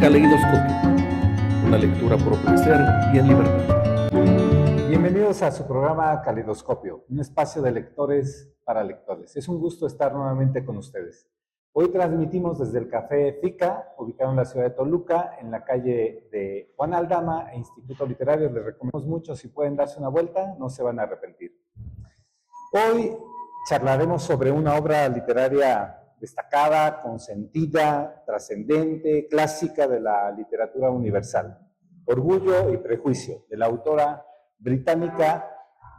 Caleidoscopio, una lectura por placer y en libertad. Bienvenidos a su programa Caleidoscopio, un espacio de lectores para lectores. Es un gusto estar nuevamente con ustedes. Hoy transmitimos desde el Café Fica, ubicado en la ciudad de Toluca, en la calle de Juan Aldama e Instituto Literario. Les recomendamos mucho, si pueden darse una vuelta, no se van a arrepentir. Hoy charlaremos sobre una obra literaria destacada, consentida, trascendente, clásica de la literatura universal. Orgullo y prejuicio, de la autora británica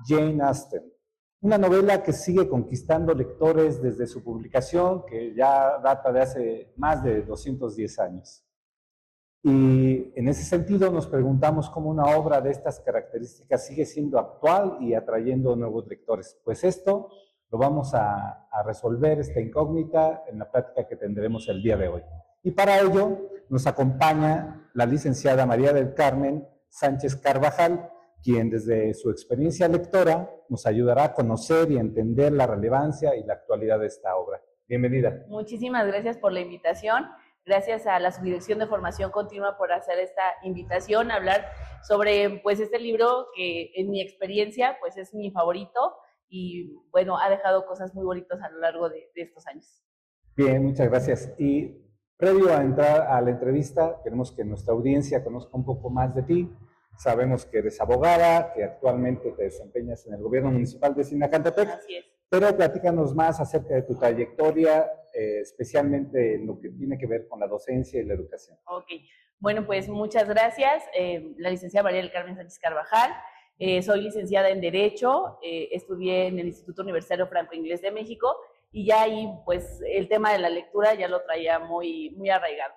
Jane Austen. Una novela que sigue conquistando lectores desde su publicación, que ya data de hace más de 210 años. Y en ese sentido nos preguntamos cómo una obra de estas características sigue siendo actual y atrayendo nuevos lectores. Pues esto lo vamos a resolver, esta incógnita, en la plática que tendremos el día de hoy. Y para ello nos acompaña la licenciada María del Carmen Sánchez Carvajal, quien desde su experiencia lectora nos ayudará a conocer y entender la relevancia y la actualidad de esta obra. Bienvenida. Muchísimas gracias por la invitación. Gracias a la Subdirección de Formación Continua por hacer esta invitación a hablar sobre pues este libro que en mi experiencia pues es mi favorito y bueno, ha dejado cosas muy bonitas a lo largo de estos años. Bien, muchas gracias. Y previo a entrar a la entrevista, queremos que nuestra audiencia conozca un poco más de ti. Sabemos que eres abogada, que actualmente te desempeñas en el gobierno municipal de Sinacantepec. Así es. Pero platícanos más acerca de tu trayectoria, especialmente en lo que tiene que ver con la docencia y la educación. Ok, bueno, pues muchas gracias. La licenciada María del Carmen Sánchez Carvajal. Soy licenciada en Derecho, estudié en el Instituto Universitario Franco-Inglés de México y ya ahí pues el tema de la lectura ya lo traía muy arraigado.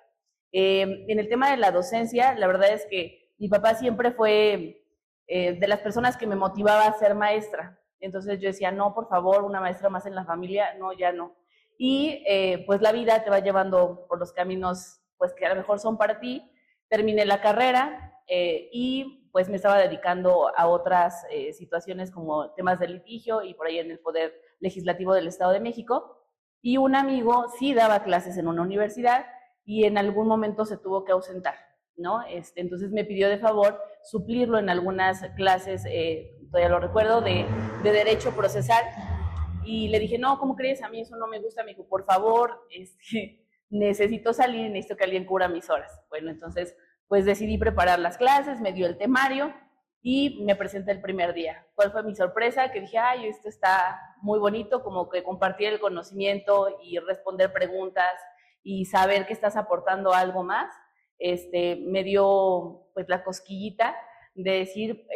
En el tema de la docencia, la verdad es que mi papá siempre fue de las personas que me motivaba a ser maestra. Entonces yo decía, no, por favor, una maestra más en la familia, no, ya no. Y pues la vida te va llevando por los caminos pues que a lo mejor son para ti. Terminé la carrera y pues me estaba dedicando a otras situaciones como temas de litigio y por ahí en el Poder Legislativo del Estado de México. Y un amigo sí daba clases en una universidad y en algún momento se tuvo que ausentar, ¿no? Entonces me pidió de favor suplirlo en algunas clases, todavía lo recuerdo, de Derecho Procesal. Y le dije, no, ¿cómo crees? A mí eso no me gusta. Me dijo, por favor, necesito salir, necesito que alguien cubra mis horas. Bueno, entonces, pues decidí preparar las clases, me dio el temario y me presenté el primer día. ¿Cuál fue mi sorpresa? Que dije, ay, esto está muy bonito, como que compartir el conocimiento y responder preguntas y saber que estás aportando algo más. Me dio pues la cosquillita de decir,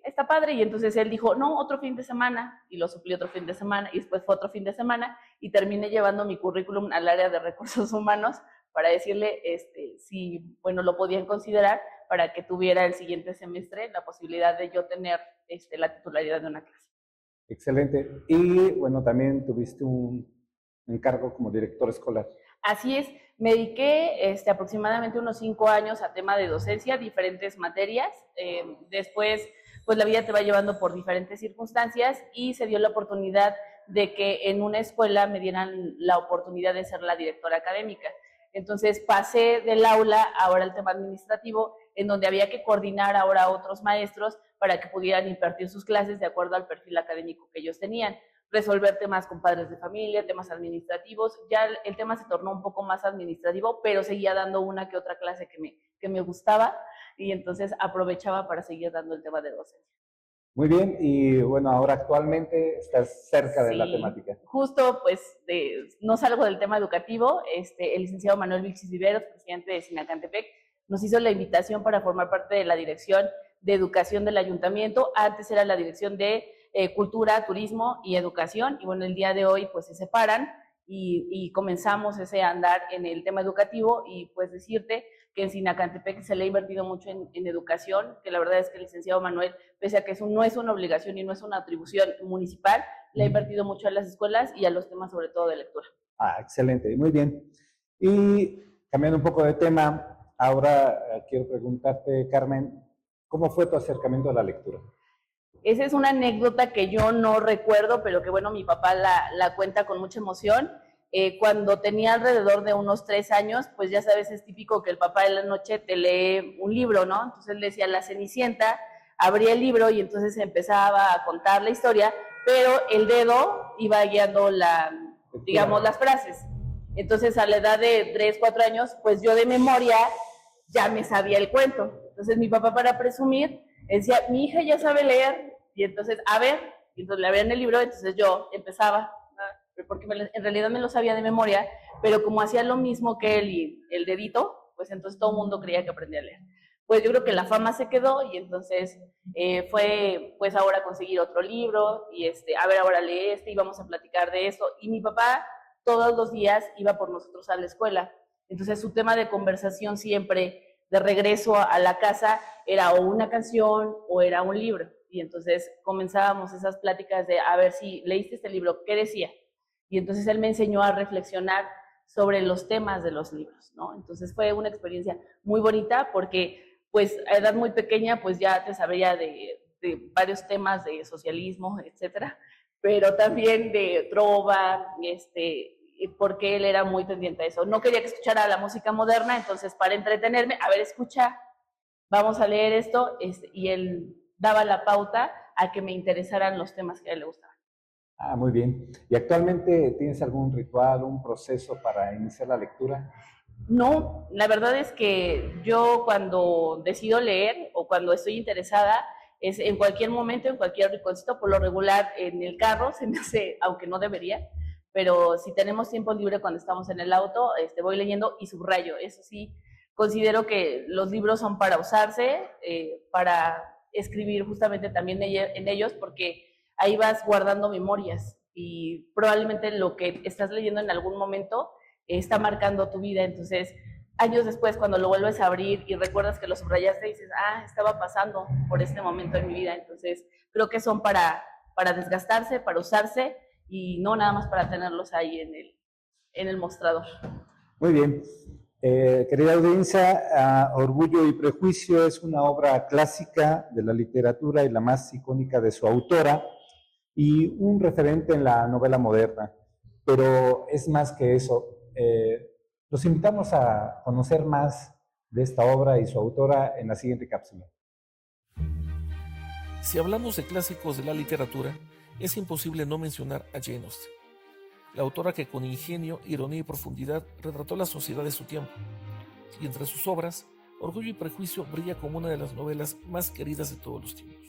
está padre, y entonces él dijo, no, otro fin de semana, y lo suplí otro fin de semana, y después fue otro fin de semana, y terminé llevando mi currículum al área de recursos humanos para decirle si, bueno, lo podían considerar para que tuviera el siguiente semestre la posibilidad de yo tener la titularidad de una clase. Excelente. Y, bueno, también tuviste un encargo como director escolar. Así es, me dediqué aproximadamente unos 5 años a tema de docencia, diferentes materias. Después, pues la vida te va llevando por diferentes circunstancias y se dio la oportunidad de que en una escuela me dieran la oportunidad de ser la directora académica. Entonces pasé del aula ahora al tema administrativo, en donde había que coordinar ahora a otros maestros para que pudieran impartir sus clases de acuerdo al perfil académico que ellos tenían. Resolver temas con padres de familia, temas administrativos. Ya el tema se tornó un poco más administrativo, pero seguía dando una que otra clase que me gustaba y entonces aprovechaba para seguir dando el tema de docencia. Muy bien, y bueno, ahora actualmente estás cerca de la temática. Justo, pues, no salgo del tema educativo. El licenciado Manuel Vilchis Viveros, presidente de Sinacantepec, nos hizo la invitación para formar parte de la Dirección de Educación del Ayuntamiento. Antes era la Dirección de Cultura, Turismo y Educación, y bueno, el día de hoy pues se separan y comenzamos ese andar en el tema educativo y pues decirte que en Sinacantepec se le ha invertido mucho en educación, que la verdad es que el licenciado Manuel, pese a que no es una obligación y no es una atribución municipal, le ha invertido mucho a las escuelas y a los temas sobre todo de lectura. Excelente, muy bien. Y cambiando un poco de tema, ahora quiero preguntarte, Carmen, ¿cómo fue tu acercamiento a la lectura? Esa es una anécdota que yo no recuerdo, pero que bueno, mi papá la cuenta con mucha emoción. Cuando tenía alrededor de unos 3 años, pues ya sabes, es típico que el papá de la noche te lee un libro, ¿no? Entonces le decía La Cenicienta, abría el libro y entonces empezaba a contar la historia, pero el dedo iba guiando digamos, las frases. Entonces a la edad de 3, 4 años, pues yo de memoria ya me sabía el cuento. Entonces mi papá, para presumir, decía, mi hija ya sabe leer, y entonces, a ver, y entonces le abrían el libro, entonces yo empezaba, porque en realidad me lo sabía de memoria, pero como hacía lo mismo que él y el dedito, pues entonces todo el mundo creía que aprendía a leer. Pues yo creo que la fama se quedó y entonces fue pues ahora conseguir otro libro y a ver, ahora lee y vamos a platicar de eso. Y mi papá todos los días iba por nosotros a la escuela. Entonces su tema de conversación siempre de regreso a la casa era o una canción o era un libro. Y entonces comenzábamos esas pláticas de a ver si leíste este libro, ¿qué decía? Y entonces él me enseñó a reflexionar sobre los temas de los libros, ¿no? Entonces fue una experiencia muy bonita porque pues a edad muy pequeña pues ya te sabía de varios temas de socialismo, etcétera, pero también de trova, porque él era muy tendiente a eso. No quería que escuchara la música moderna, entonces para entretenerme, a ver, escucha, vamos a leer esto, y él daba la pauta a que me interesaran los temas que a él le gustaban. Ah, muy bien. ¿Y actualmente tienes algún ritual, un proceso para iniciar la lectura? No, la verdad es que yo cuando decido leer o cuando estoy interesada, es en cualquier momento, en cualquier rinconcito, por lo regular en el carro, se me hace, aunque no debería, pero si tenemos tiempo libre cuando estamos en el auto, voy leyendo y subrayo. Eso sí, considero que los libros son para usarse, para escribir justamente también en ellos, porque ahí vas guardando memorias y probablemente lo que estás leyendo en algún momento está marcando tu vida. Entonces, años después, cuando lo vuelves a abrir y recuerdas que lo subrayaste, dices, ah, estaba pasando por este momento en mi vida. Entonces, creo que son para desgastarse, para usarse y no nada más para tenerlos ahí en el mostrador. Muy bien. Querida audiencia, Orgullo y Prejuicio es una obra clásica de la literatura y la más icónica de su autora y un referente en la novela moderna. Pero es más que eso. Los invitamos a conocer más de esta obra y su autora en la siguiente cápsula. Si hablamos de clásicos de la literatura, es imposible no mencionar a Jane Austen, la autora que con ingenio, ironía y profundidad retrató la sociedad de su tiempo. Y entre sus obras, Orgullo y Prejuicio brilla como una de las novelas más queridas de todos los tiempos.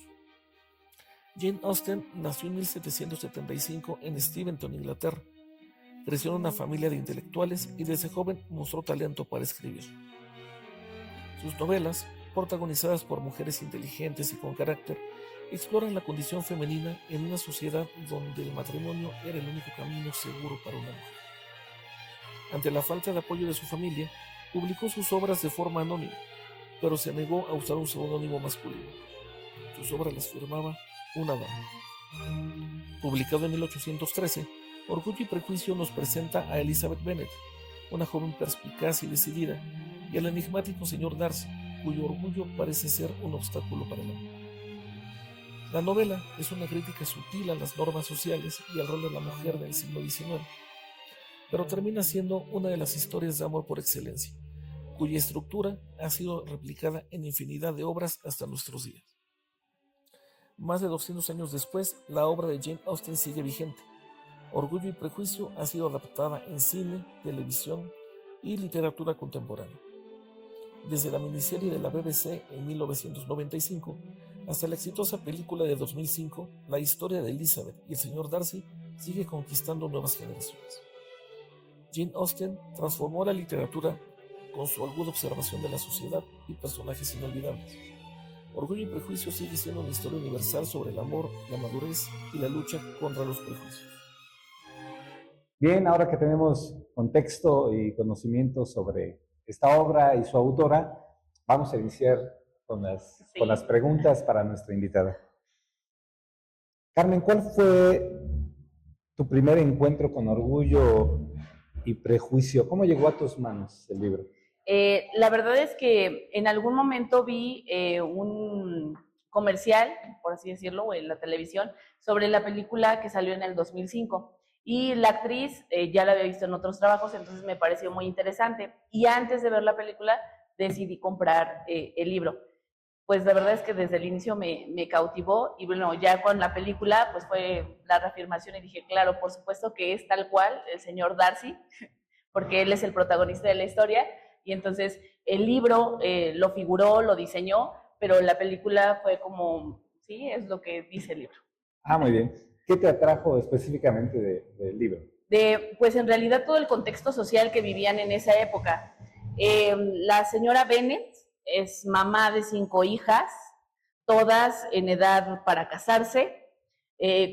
Jane Austen nació en 1775 en Steventon, Inglaterra. Creció en una familia de intelectuales y desde joven mostró talento para escribir. Sus novelas, protagonizadas por mujeres inteligentes y con carácter, exploran la condición femenina en una sociedad donde el matrimonio era el único camino seguro para una mujer. Ante la falta de apoyo de su familia, publicó sus obras de forma anónima, pero se negó a usar un seudónimo masculino. Sus obras las firmaba una dama. Publicado en 1813, Orgullo y Prejuicio nos presenta a Elizabeth Bennet, una joven perspicaz y decidida, y al enigmático señor Darcy, cuyo orgullo parece ser un obstáculo para el amor. La novela es una crítica sutil a las normas sociales y al rol de la mujer del siglo XIX, pero termina siendo una de las historias de amor por excelencia, cuya estructura ha sido replicada en infinidad de obras hasta nuestros días. Más de 200 años después, la obra de Jane Austen sigue vigente. Orgullo y Prejuicio ha sido adaptada en cine, televisión y literatura contemporánea. Desde la miniserie de la BBC en 1995 hasta la exitosa película de 2005, la historia de Elizabeth y el señor Darcy sigue conquistando nuevas generaciones. Jane Austen transformó la literatura con su aguda observación de la sociedad y personajes inolvidables. Orgullo y Prejuicio sigue siendo una historia universal sobre el amor, la madurez y la lucha contra los prejuicios. Bien, ahora que tenemos contexto y conocimiento sobre esta obra y su autora, vamos a iniciar con las preguntas para nuestra invitada. Carmen, ¿cuál fue tu primer encuentro con Orgullo y Prejuicio? ¿Cómo llegó a tus manos el libro? La verdad es que en algún momento vi un comercial, por así decirlo, en la televisión, sobre la película que salió en el 2005. Y la actriz ya la había visto en otros trabajos, entonces me pareció muy interesante. Y antes de ver la película decidí comprar el libro. Pues la verdad es que desde el inicio me cautivó y bueno, ya con la película pues fue la reafirmación y dije, claro, por supuesto que es tal cual el señor Darcy, porque él es el protagonista de la historia y entonces el libro lo figuró, lo diseñó, pero la película fue como, sí, es lo que dice el libro. Ah, muy bien. ¿Qué te atrajo específicamente del libro? Pues en realidad todo el contexto social que vivían en esa época. La señora Bennet es mamá de 5 hijas, todas en edad para casarse,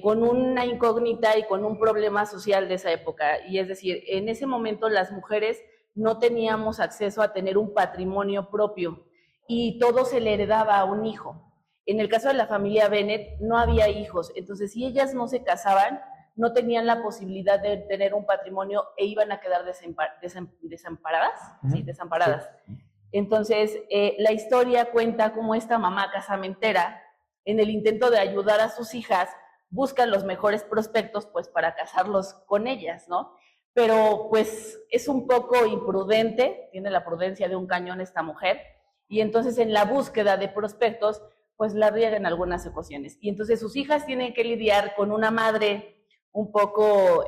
con una incógnita y con un problema social de esa época. Y es decir, en ese momento las mujeres no teníamos acceso a tener un patrimonio propio y todo se le heredaba a un hijo. En el caso de la familia Bennet no había hijos, entonces si ellas no se casaban, no tenían la posibilidad de tener un patrimonio e iban a quedar desamparadas. Sí, desamparadas. Sí. Entonces, la historia cuenta cómo esta mamá casamentera, en el intento de ayudar a sus hijas, busca los mejores prospectos pues para casarlos con ellas, ¿no? Pero pues es un poco imprudente, tiene la prudencia de un cañón esta mujer, y entonces en la búsqueda de prospectos pues la riega en algunas ocasiones. Y entonces sus hijas tienen que lidiar con una madre un poco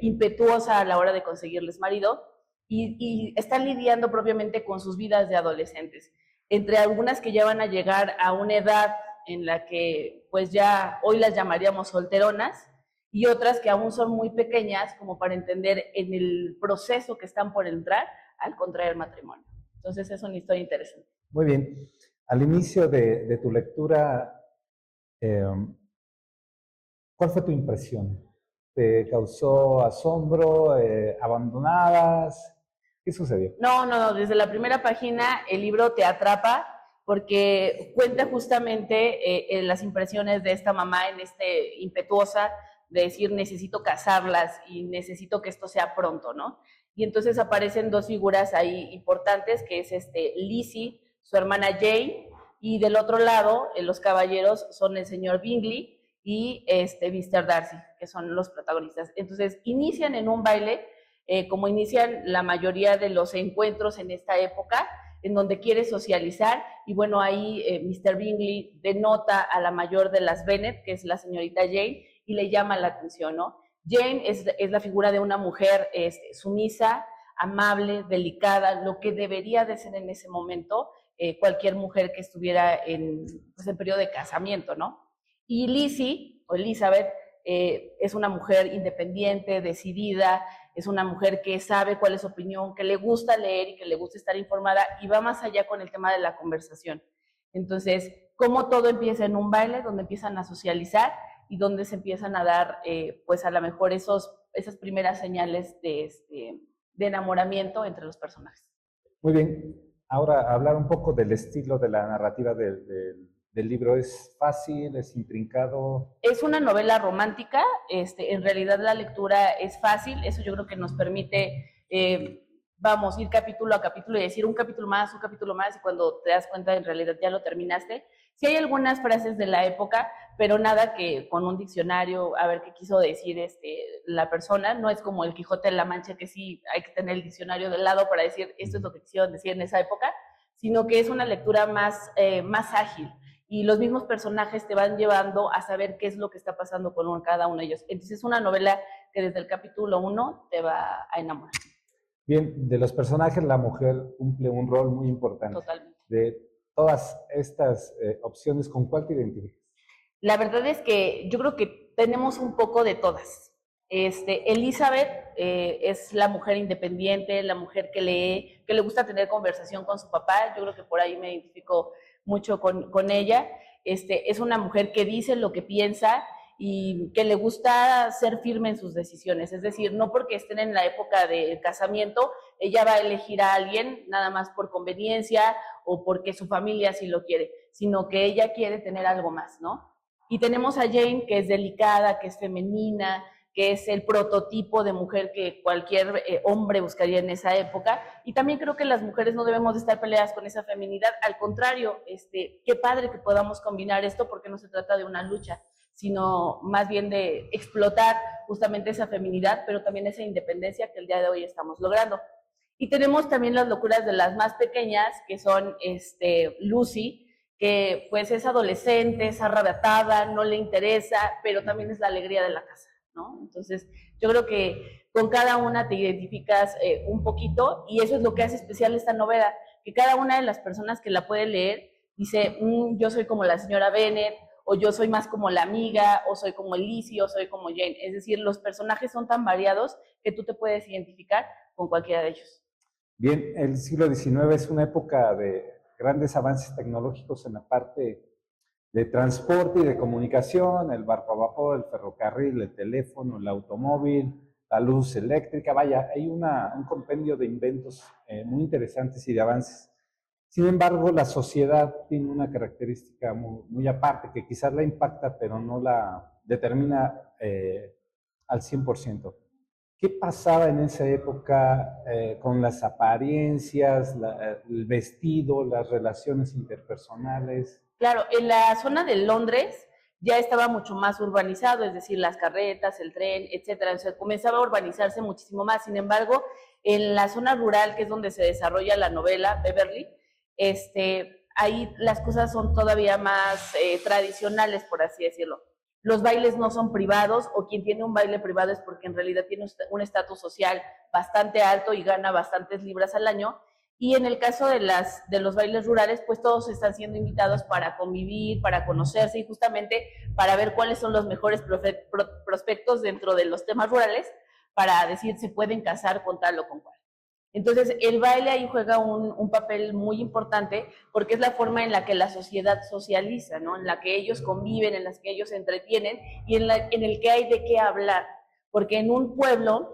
impetuosa a la hora de conseguirles marido y están lidiando propiamente con sus vidas de adolescentes. Entre algunas que ya van a llegar a una edad en la que pues ya hoy las llamaríamos solteronas y otras que aún son muy pequeñas como para entender en el proceso que están por entrar al contraer matrimonio. Entonces es una historia interesante. Muy bien. Al inicio de tu lectura, ¿cuál fue tu impresión? ¿Te causó asombro? ¿Abandonadas? ¿Qué sucedió? No, desde la primera página el libro te atrapa porque cuenta justamente las impresiones de esta mamá en impetuosa de decir necesito casarlas y necesito que esto sea pronto, ¿no? Y entonces aparecen 2 figuras ahí importantes, que es Lizzie, su hermana Jane, y del otro lado, los caballeros son el señor Bingley y Mr. Darcy, que son los protagonistas. Entonces, inician en un baile, como inician la mayoría de los encuentros en esta época, en donde quiere socializar, y bueno, ahí Mr. Bingley denota a la mayor de las Bennet, que es la señorita Jane, y le llama la atención, ¿no? Jane es la figura de una mujer sumisa, amable, delicada, lo que debería de ser en ese momento cualquier mujer que estuviera en periodo de casamiento, ¿no? Y Lizzie, o Elizabeth, es una mujer independiente, decidida, es una mujer que sabe cuál es su opinión, que le gusta leer y que le gusta estar informada y va más allá con el tema de la conversación. Entonces, cómo todo empieza en un baile donde empiezan a socializar y donde se empiezan a dar, pues a lo mejor esas primeras señales de enamoramiento entre los personajes. Muy bien. Ahora, hablar un poco del estilo de la narrativa del libro. ¿Es fácil? ¿Es intrincado? Es una novela romántica. En realidad la lectura es fácil. Eso yo creo que nos permite, ir capítulo a capítulo y decir un capítulo más, y cuando te das cuenta en realidad ya lo terminaste. Sí hay algunas frases de la época, pero nada que con un diccionario a ver qué quiso decir la persona. No es como el Quijote de la Mancha, que sí hay que tener el diccionario del lado para decir esto es lo que quisieron decir en esa época, sino que es una lectura más ágil. Y los mismos personajes te van llevando a saber qué es lo que está pasando con cada uno de ellos. Entonces es una novela que desde el capítulo 1 te va a enamorar. Bien, de los personajes la mujer cumple un rol muy importante. Totalmente. De todas estas opciones, ¿con cuál te identificas? La verdad es que yo creo que tenemos un poco de todas. Elizabeth es la mujer independiente, la mujer que lee, que le gusta tener conversación con su papá. Yo creo que por ahí me identifico mucho con ella. Es una mujer que dice lo que piensa y que le gusta ser firme en sus decisiones. Es decir, no porque estén en la época del casamiento, ella va a elegir a alguien nada más por conveniencia o porque su familia así lo quiere, sino que ella quiere tener algo más, ¿no? Y tenemos a Jane, que es delicada, que es femenina, que es el prototipo de mujer que cualquier hombre buscaría en esa época. Y también creo que las mujeres no debemos de estar peleadas con esa feminidad. Al contrario, qué padre que podamos combinar esto, porque no se trata de una lucha, sino más bien de explotar justamente esa feminidad, pero también esa independencia que el día de hoy estamos logrando. Y tenemos también las locuras de las más pequeñas, que son Lucy, que pues es adolescente, es arrabatada, no le interesa, pero también es la alegría de la casa, ¿no? Entonces, yo creo que con cada una te identificas un poquito, y eso es lo que hace especial esta novela, que cada una de las personas que la puede leer dice, yo soy como la señora Bennet, o yo soy más como la amiga, o soy como Lizzie, o soy como Jane. Es decir, los personajes son tan variados que tú te puedes identificar con cualquiera de ellos. Bien, el siglo XIX es una época de grandes avances tecnológicos en la parte de transporte y de comunicación, el barco a vapor, el ferrocarril, el teléfono, el automóvil, la luz eléctrica. Vaya, hay un compendio de inventos muy interesantes y de avances. Sin embargo, la sociedad tiene una característica muy aparte, que quizás la impacta, pero no la determina al 100%. ¿Qué pasaba en esa época con las apariencias, el vestido, las relaciones interpersonales? Claro, en la zona de Londres ya estaba mucho más urbanizado, es decir, las carretas, el tren, etcétera. O sea, comenzaba a urbanizarse muchísimo más. Sin embargo, en la zona rural, que es donde se desarrolla la novela, Beverly, ahí las cosas son todavía más tradicionales, por así decirlo. Los bailes no son privados, o quien tiene un baile privado es porque en realidad tiene un estatus social bastante alto y gana bastantes libras al año. Y en el caso de los bailes rurales, pues todos están siendo invitados para convivir, para conocerse y justamente para ver cuáles son los mejores prospectos dentro de los temas rurales, para decir si pueden casar con tal o con cual. Entonces, el baile ahí juega un papel muy importante, porque es la forma en la que la sociedad socializa, ¿no? En la que ellos conviven, en la que ellos se entretienen y en el que hay de qué hablar. Porque en un pueblo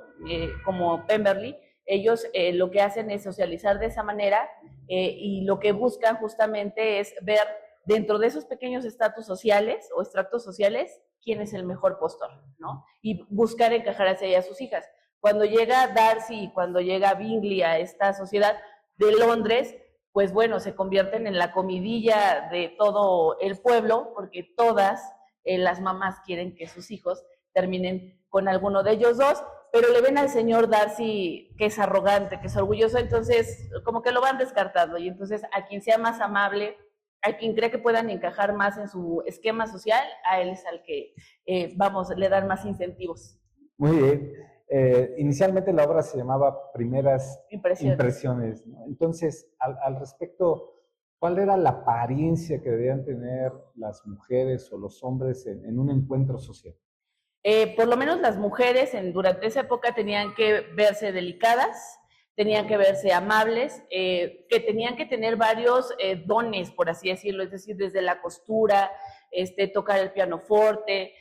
como Pemberley, ellos lo que hacen es socializar de esa manera, y lo que buscan justamente es ver dentro de esos pequeños estatus sociales o extractos sociales quién es el mejor postor, ¿no? Y buscar encajar hacia ella a sus hijas. Cuando llega Darcy y cuando llega Bingley a esta sociedad de Londres, pues bueno, se convierten en la comidilla de todo el pueblo, porque todas las mamás quieren que sus hijos terminen con alguno de ellos dos, pero le ven al señor Darcy que es arrogante, que es orgulloso, entonces como que lo van descartando, y entonces a quien sea más amable, a quien cree que puedan encajar más en su esquema social, a él es al que, le dan más incentivos. Muy bien. Inicialmente la obra se llamaba Primeras Impresiones, ¿no? Entonces, al respecto, ¿cuál era la apariencia que debían tener las mujeres o los hombres en un encuentro social? Por lo menos las mujeres durante esa época tenían que verse delicadas, tenían que verse amables, que tenían que tener varios dones, por así decirlo, es decir, desde la costura, tocar el pianoforte,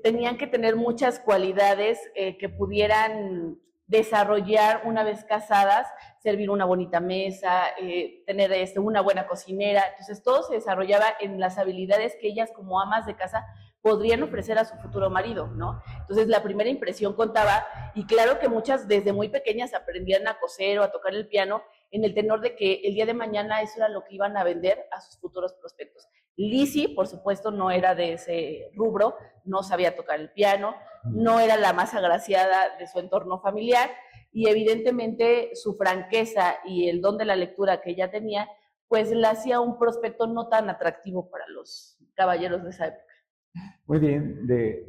tenían que tener muchas cualidades que pudieran desarrollar una vez casadas, servir una bonita mesa, tener una buena cocinera. Entonces todo se desarrollaba en las habilidades que ellas como amas de casa podrían ofrecer a su futuro marido, ¿no? Entonces la primera impresión contaba, y claro que muchas desde muy pequeñas aprendían a coser o a tocar el piano en el tenor de que el día de mañana eso era lo que iban a vender a sus futuros prospectos. Lizzie, por supuesto, no era de ese rubro, no sabía tocar el piano, no era la más agraciada de su entorno familiar, y evidentemente su franqueza y el don de la lectura que ella tenía, pues la hacía un prospecto no tan atractivo para los caballeros de esa época. Muy bien, de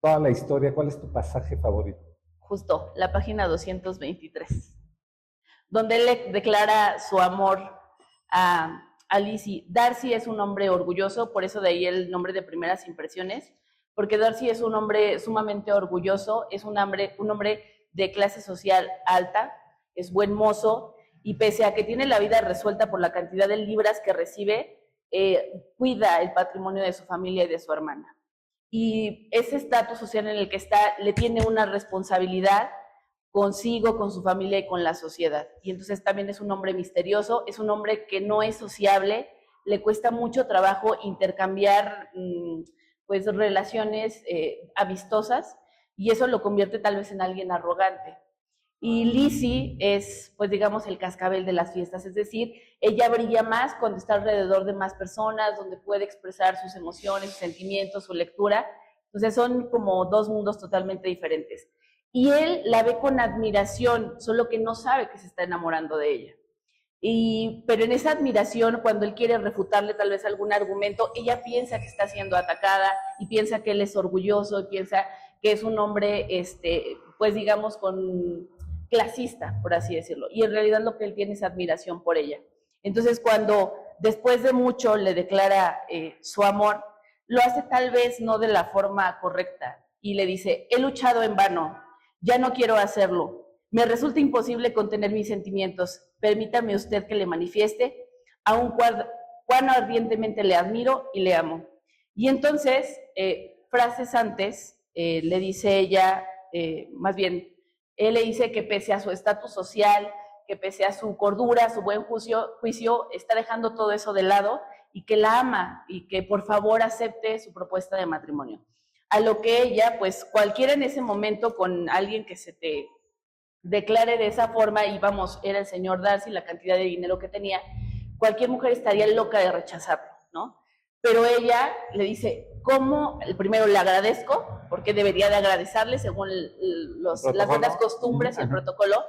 toda la historia, ¿cuál es tu pasaje favorito? Justo, la página 223, donde él le declara su amor a Lizzie. Darcy es un hombre orgulloso, por eso de ahí el nombre de Primeras Impresiones, porque Darcy es un hombre sumamente orgulloso, es un hombre de clase social alta, es buen mozo, y pese a que tiene la vida resuelta por la cantidad de libras que recibe, cuida el patrimonio de su familia y de su hermana. Y ese estatus social en el que está le tiene una responsabilidad consigo, con su familia y con la sociedad. Y entonces también es un hombre misterioso, es un hombre que no es sociable, le cuesta mucho trabajo intercambiar pues relaciones amistosas, y eso lo convierte tal vez en alguien arrogante. Y Lizzie es, pues digamos, el cascabel de las fiestas, es decir, ella brilla más cuando está alrededor de más personas, donde puede expresar sus emociones, sus sentimientos, su lectura. Entonces son como dos mundos totalmente diferentes. Y él la ve con admiración, solo que no sabe que se está enamorando de ella. Pero en esa admiración, cuando él quiere refutarle tal vez algún argumento, ella piensa que está siendo atacada y piensa que él es orgulloso y piensa que es un hombre, pues digamos, clasista, por así decirlo. Y en realidad lo que él tiene es admiración por ella. Entonces, cuando después de mucho le declara su amor, lo hace tal vez no de la forma correcta y le dice, he luchado en vano, ya no quiero hacerlo. Me resulta imposible contener mis sentimientos. Permítame usted que le manifieste, aun cuán ardientemente le admiro y le amo. Y entonces, frases antes, le dice ella, más bien, él le dice que pese a su estatus social, que pese a su cordura, su buen juicio, está dejando todo eso de lado y que la ama y que por favor acepte su propuesta de matrimonio. A lo que ella, pues cualquiera en ese momento con alguien que se te declare de esa forma, y vamos, era el señor Darcy, la cantidad de dinero que tenía, cualquier mujer estaría loca de rechazarlo, ¿no? Pero ella le dice, ¿cómo? Primero le agradezco, porque debería de agradecerle según las buenas costumbres y el protocolo,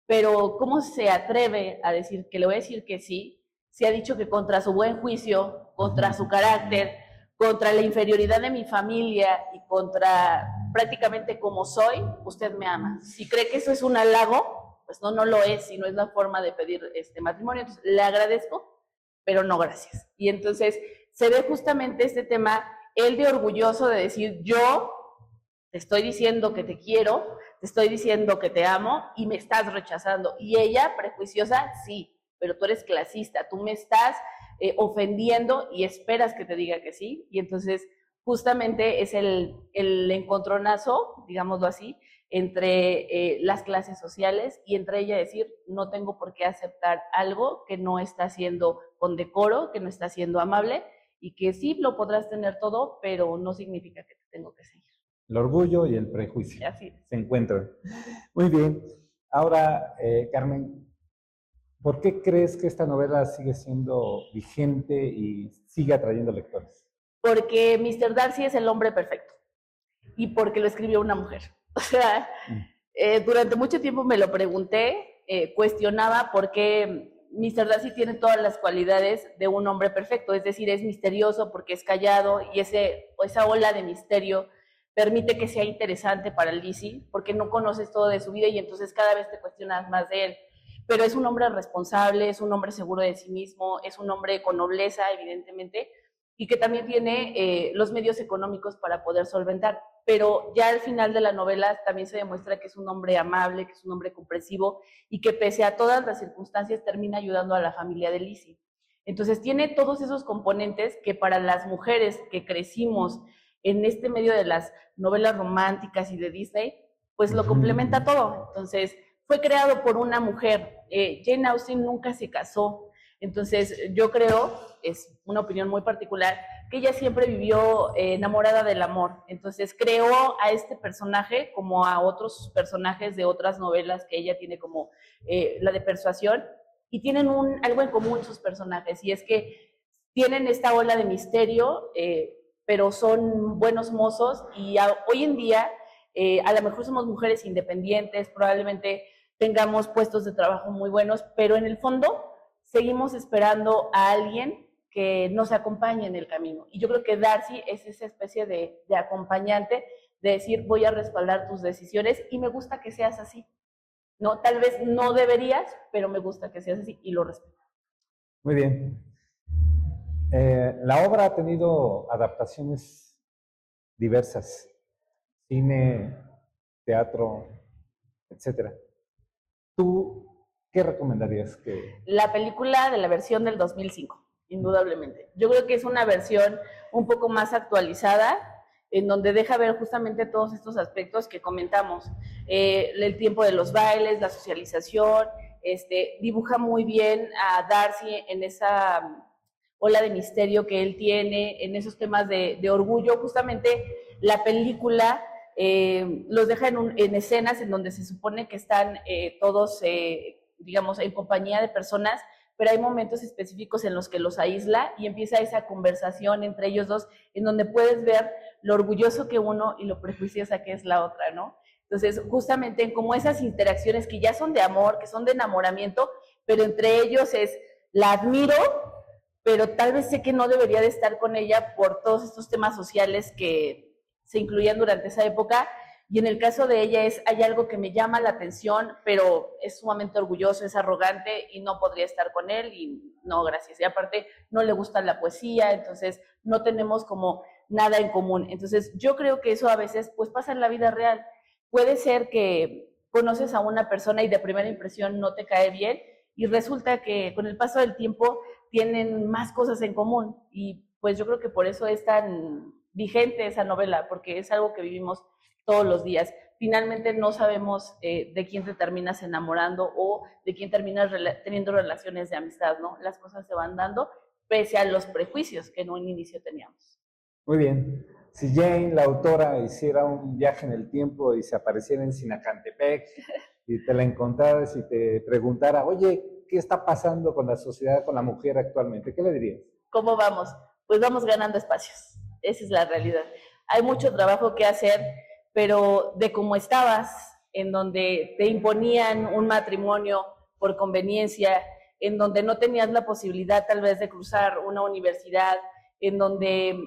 pero ¿cómo se atreve a decir que le voy a decir que sí? Se ha dicho que contra su buen juicio, contra su carácter, contra la inferioridad de mi familia y contra prácticamente como soy, usted me ama. Si cree que eso es un halago, pues no lo es, y no es la forma de pedir matrimonio. Entonces, le agradezco, pero no gracias. Y entonces se ve justamente este tema, él de orgulloso de decir, yo te estoy diciendo que te quiero, te estoy diciendo que te amo y me estás rechazando. Y ella, prejuiciosa, sí, pero tú eres clasista, tú me estás ofendiendo y esperas que te diga que sí. Y entonces justamente es el encontronazo, digámoslo así, entre las clases sociales y entre ella decir, no tengo por qué aceptar algo que no está siendo con decoro, que no está siendo amable y que sí lo podrás tener todo, pero no significa que te tengo que seguir. El orgullo y el prejuicio Así es. se encuentran. Muy bien. Ahora, Carmen, ¿por qué crees que esta novela sigue siendo vigente y sigue atrayendo lectores? Porque Mr. Darcy es el hombre perfecto y porque lo escribió una mujer. O sea, durante mucho tiempo me lo pregunté, cuestionaba por qué Mr. Darcy tiene todas las cualidades de un hombre perfecto, es decir, es misterioso porque es callado y esa ola de misterio permite que sea interesante para Lizzie porque no conoces todo de su vida y entonces cada vez te cuestionas más de él. Pero es un hombre responsable, es un hombre seguro de sí mismo, es un hombre con nobleza, evidentemente, y que también tiene los medios económicos para poder solventar. Pero ya al final de la novela también se demuestra que es un hombre amable, que es un hombre comprensivo y que pese a todas las circunstancias termina ayudando a la familia de Lizzie. Entonces tiene todos esos componentes que para las mujeres que crecimos en este medio de las novelas románticas y de Disney, pues lo complementa todo. Entonces fue creado por una mujer. Jane Austen nunca se casó. Entonces yo creo, es una opinión muy particular, que ella siempre vivió enamorada del amor. Entonces creó a este personaje como a otros personajes de otras novelas que ella tiene, como la de Persuasión, y tienen algo en común sus personajes, y es que tienen esta ola de misterio, pero son buenos mozos, y hoy en día a lo mejor somos mujeres independientes, probablemente tengamos puestos de trabajo muy buenos, pero en el fondo seguimos esperando a alguien que nos acompañe en el camino. Y yo creo que Darcy es esa especie de acompañante, de decir, voy a respaldar tus decisiones y me gusta que seas así. No, tal vez no deberías, pero me gusta que seas así y lo respeto. Muy bien. La obra ha tenido adaptaciones diversas, cine, teatro, etcétera. ¿Tú qué recomendarías? La película de la versión del 2005, indudablemente. Yo creo que es una versión un poco más actualizada, en donde deja ver justamente todos estos aspectos que comentamos. El tiempo de los bailes, la socialización, dibuja muy bien a Darcy en esa ola de misterio que él tiene, en esos temas de orgullo. Justamente la película los deja en escenas en donde se supone que están todos, digamos, en compañía de personas, pero hay momentos específicos en los que los aísla y empieza esa conversación entre ellos dos, en donde puedes ver lo orgulloso que uno y lo prejuiciosa que es la otra, ¿no? Entonces, justamente en como esas interacciones que ya son de amor, que son de enamoramiento, pero entre ellos es, la admiro, pero tal vez sé que no debería de estar con ella por todos estos temas sociales que se incluían durante esa época. Y en el caso de ella hay algo que me llama la atención, pero es sumamente orgulloso, es arrogante y no podría estar con él y no, gracias. Y aparte no le gusta la poesía, entonces no tenemos como nada en común. Entonces yo creo que eso a veces pues pasa en la vida real. Puede ser que conoces a una persona y de primera impresión no te cae bien y resulta que con el paso del tiempo tienen más cosas en común y pues yo creo que por eso es tan vigente esa novela, porque es algo que vivimos todos los días. Finalmente no sabemos de quién te terminas enamorando o de quién terminas teniendo relaciones de amistad, ¿no? Las cosas se van dando pese a los prejuicios que en un inicio teníamos. Muy bien. Si Jane, la autora, hiciera un viaje en el tiempo y se apareciera en Sinacantepec y te la encontraras y te preguntara, oye, ¿qué está pasando con la sociedad, con la mujer actualmente? ¿Qué le dirías? ¿Cómo vamos? Pues vamos ganando espacios. Esa es la realidad. Hay mucho trabajo que hacer, pero de cómo estabas, en donde te imponían un matrimonio por conveniencia, en donde no tenías la posibilidad tal vez de cruzar una universidad, en donde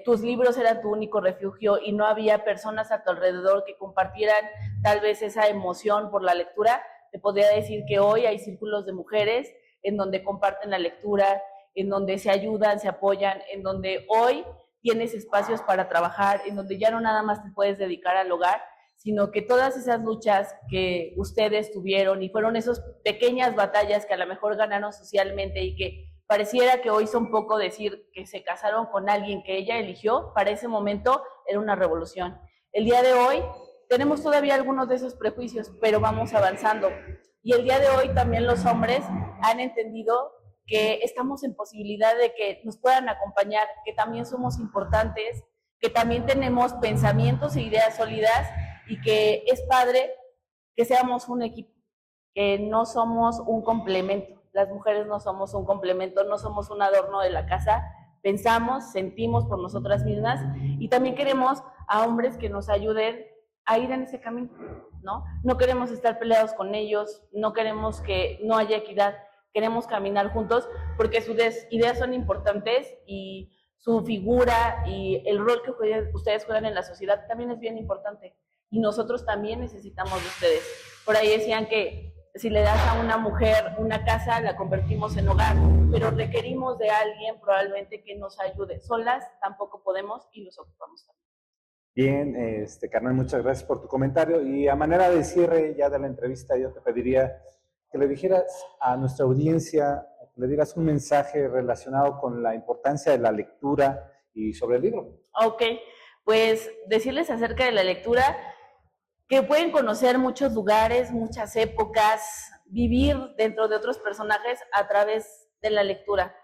tus libros eran tu único refugio y no había personas a tu alrededor que compartieran tal vez esa emoción por la lectura, te podría decir que hoy hay círculos de mujeres en donde comparten la lectura, en donde se ayudan, se apoyan, en donde hoy tienes espacios para trabajar, en donde ya no nada más te puedes dedicar al hogar, sino que todas esas luchas que ustedes tuvieron y fueron esas pequeñas batallas que a lo mejor ganaron socialmente y que pareciera que hoy son poco decir que se casaron con alguien que ella eligió, para ese momento era una revolución. El día de hoy tenemos todavía algunos de esos prejuicios, pero vamos avanzando. Y el día de hoy también los hombres han entendido que estamos en posibilidad de que nos puedan acompañar, que también somos importantes, que también tenemos pensamientos e ideas sólidas y que es padre que seamos un equipo, que no somos un complemento. Las mujeres no somos un complemento, no somos un adorno de la casa, pensamos, sentimos por nosotras mismas y también queremos a hombres que nos ayuden a ir en ese camino, ¿no? No queremos estar peleados con ellos, no queremos que no haya equidad, queremos caminar juntos porque sus ideas son importantes y su figura y el rol que ustedes juegan en la sociedad también es bien importante y nosotros también necesitamos de ustedes. Por ahí decían que si le das a una mujer una casa, la convertimos en hogar, pero requerimos de alguien probablemente que nos ayude. Solas tampoco podemos y los ocupamos también. Bien, Carmen, muchas gracias por tu comentario. Y a manera de cierre ya de la entrevista, yo te pediría que le dijeras a nuestra audiencia, que le dieras un mensaje relacionado con la importancia de la lectura y sobre el libro. Ok, pues decirles acerca de la lectura, que pueden conocer muchos lugares, muchas épocas, vivir dentro de otros personajes a través de la lectura.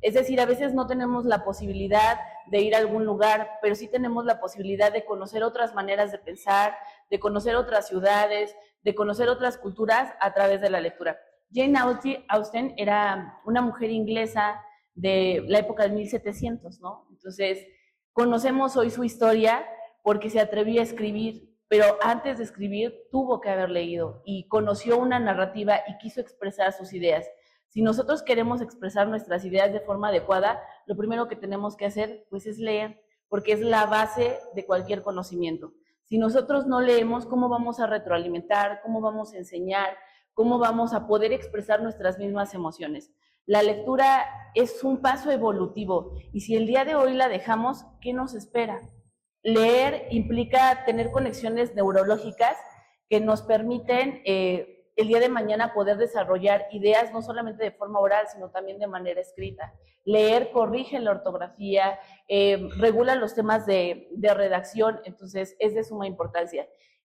Es decir, a veces no tenemos la posibilidad de ir a algún lugar, pero sí tenemos la posibilidad de conocer otras maneras de pensar, de conocer otras ciudades, de conocer otras culturas a través de la lectura. Jane Austen era una mujer inglesa de la época de 1700, ¿no? Entonces, conocemos hoy su historia porque se atrevió a escribir, pero antes de escribir tuvo que haber leído y conoció una narrativa y quiso expresar sus ideas. Si nosotros queremos expresar nuestras ideas de forma adecuada, lo primero que tenemos que hacer pues es leer, porque es la base de cualquier conocimiento. Si nosotros no leemos, ¿cómo vamos a retroalimentar? ¿Cómo vamos a enseñar? ¿Cómo vamos a poder expresar nuestras mismas emociones? La lectura es un paso evolutivo y si el día de hoy la dejamos, ¿qué nos espera? Leer implica tener conexiones neurológicas que nos permiten el día de mañana poder desarrollar ideas no solamente de forma oral, sino también de manera escrita. Leer corrige la ortografía, regula los temas de redacción, entonces es de suma importancia.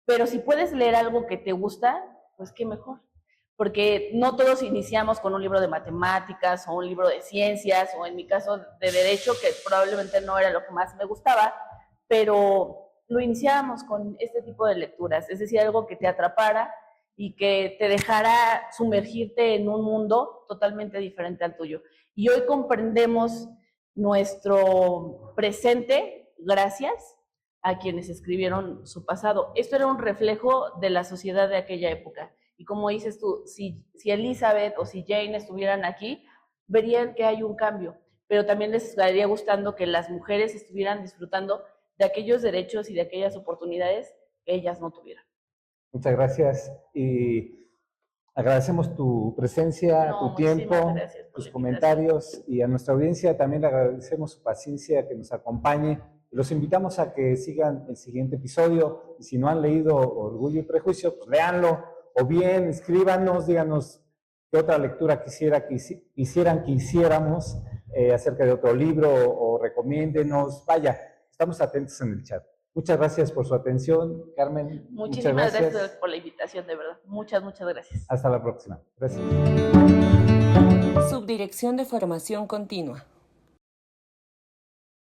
Pero si puedes leer algo que te gusta, pues qué mejor. Porque no todos iniciamos con un libro de matemáticas o un libro de ciencias, o en mi caso de derecho, que probablemente no era lo que más me gustaba, pero lo iniciáramos con este tipo de lecturas, es decir, algo que te atrapara y que te dejara sumergirte en un mundo totalmente diferente al tuyo. Y hoy comprendemos nuestro presente gracias a quienes escribieron su pasado. Esto era un reflejo de la sociedad de aquella época. Y como dices tú, si Elizabeth o si Jane estuvieran aquí, verían que hay un cambio, pero también les estaría gustando que las mujeres estuvieran disfrutando de aquellos derechos y de aquellas oportunidades que ellas no tuvieran. Muchas gracias y agradecemos tu presencia, tu tiempo, tus comentarios, y a nuestra audiencia también le agradecemos su paciencia, que nos acompañe. Los invitamos a que sigan el siguiente episodio, y si no han leído Orgullo y Prejuicio, pues léanlo, o bien escríbanos, díganos qué otra lectura quisieran que hiciéramos acerca de otro libro, o recomiéndenos. Vaya, estamos atentos en el chat. Muchas gracias por su atención, Carmen. Muchísimas gracias por la invitación, de verdad. Muchas gracias. Hasta la próxima. Gracias. Subdirección de Formación Continua.